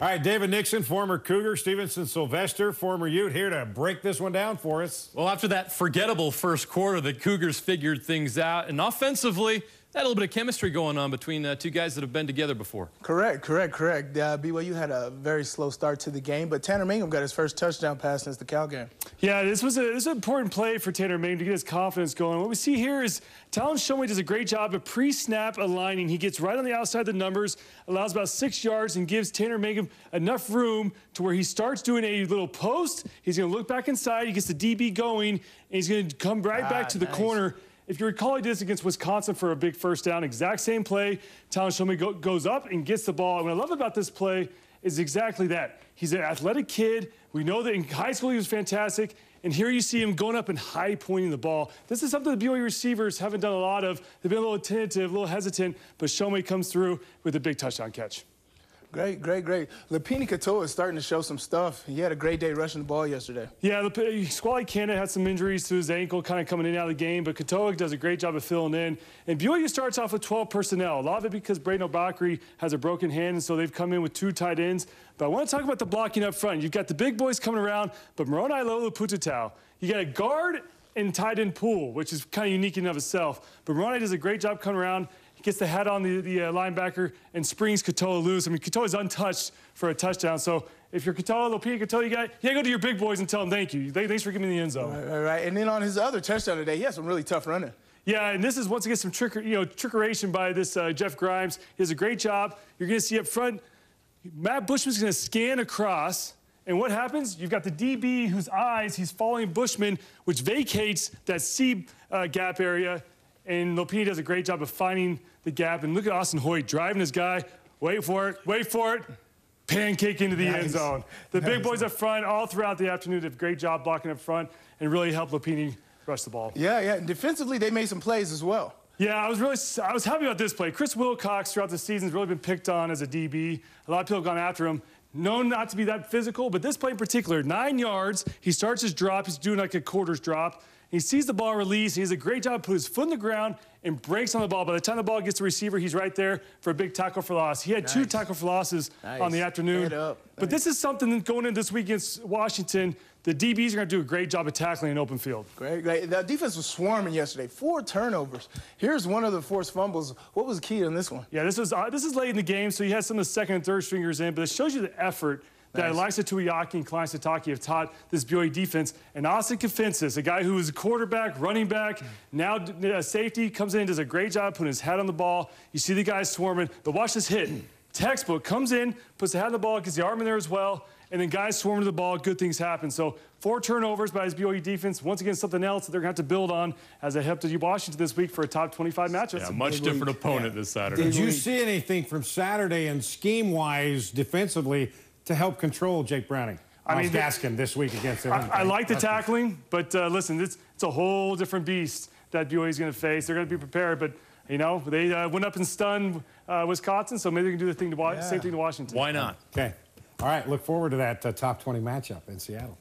All right, David Nixon, former Cougar, Stevenson Sylvester, former Ute, here to break this one down for us. Well, after that forgettable first quarter, the Cougars figured things out, and offensively, they had a little bit of chemistry going on between two guys that have been together before. Correct. BYU had a very slow start to the game, but Tanner Mangum got his first touchdown pass since the Cal game. Yeah, this was an important play for Tanner Mangum to get his confidence going. What we see here is Talon Shumway does a great job of pre-snap aligning. He gets right on the outside of the numbers, allows about 6 yards, and gives Tanner Mangum enough room to where he starts doing a little post. He's going to look back inside. He gets the DB going, and he's going to come right back to the corner. If you recall, he did this against Wisconsin for a big first down. Exact same play. Talon Shumway goes up and gets the ball. And what I love about this play is exactly that. He's an athletic kid. We know that in high school he was fantastic. And here you see him going up and high-pointing the ball. This is something the BYU receivers haven't done a lot of. They've been a little tentative, a little hesitant, but Shumway comes through with a big touchdown catch. Great. Lopini Katoa is starting to show some stuff. He had a great day rushing the ball yesterday. Yeah, Squally Canada had some injuries to his ankle kind of coming in and out of the game, but Katoa does a great job of filling in. And BYU starts off with 12 personnel. A lot of it because Braden Obakri has a broken hand, and so they've come in with 2 tight ends. But I want to talk about the blocking up front. You've got the big boys coming around, but Moroni Lopututau. You got a guard and tight end pool, which is kind of unique in and of itself. But Moroni does a great job coming around. Gets the head on the linebacker and springs Katoa loose. I mean, Katoa's untouched for a touchdown. So if you're Katoa, Lopini Katoa, you got to go to your big boys and tell them thank you. Thanks for giving me the end zone. Right. And then on his other touchdown today, he had some really tough running. Yeah, and this is once again some trickeration by this Jeff Grimes. He does a great job. You're going to see up front, Matt Bushman's going to scan across. And what happens? You've got the DB whose eyes, he's following Bushman, which vacates that C gap area. And Lopini does a great job of finding the gap. And look at Austin Hoyt driving his guy. Wait for it. Pancake into the end zone. The big boys up front all throughout the afternoon did a great job blocking up front and really helped Lopini rush the ball. Yeah. And defensively, they made some plays as well. Yeah, I was happy about this play. Chris Wilcox throughout the season has really been picked on as a DB. A lot of people have gone after him. Known not to be that physical, but this play in particular, 9 yards. He starts his drop. He's doing like a quarters drop. He sees the ball release. He does a great job, put his foot in the ground and breaks on the ball. By the time the ball gets to the receiver, he's right there for a big tackle for loss. He had 2 tackle for losses on the afternoon. But this is something going into this week against Washington. The DBs are going to do a great job of tackling an open field. Great. The defense was swarming yesterday. 4 turnovers. Here's one of the forced fumbles. What was key on this one? Yeah, this is late in the game, so you had some of the second and third stringers in, but it shows you the effort that Elisa Tuiaki and Klein Sataki have taught this BYU defense. And Austin Kafensis, a guy who was a quarterback, running back, now safety, comes in and does a great job putting his head on the ball. You see the guys swarming. But watch this hit. Textbook comes in, puts the head on the ball, gets the arm in there as well, and then guys swarm to the ball, good things happen. So 4 turnovers by his BYU defense. Once again, something else that they're going to have to build on as they head to Washington this week for a top 25 matchup. Yeah, much different opponent this Saturday. Did you see anything from Saturday and scheme-wise defensively to help control Jake Browning? I mean, Gaskin this week against him. I like the tackling, but listen, it's a whole different beast that BYU is going to face. They're going to be prepared, but you know, they went up and stunned Wisconsin, so maybe they can do the same thing to Washington. Why not? Okay. All right, look forward to that top 20 matchup in Seattle.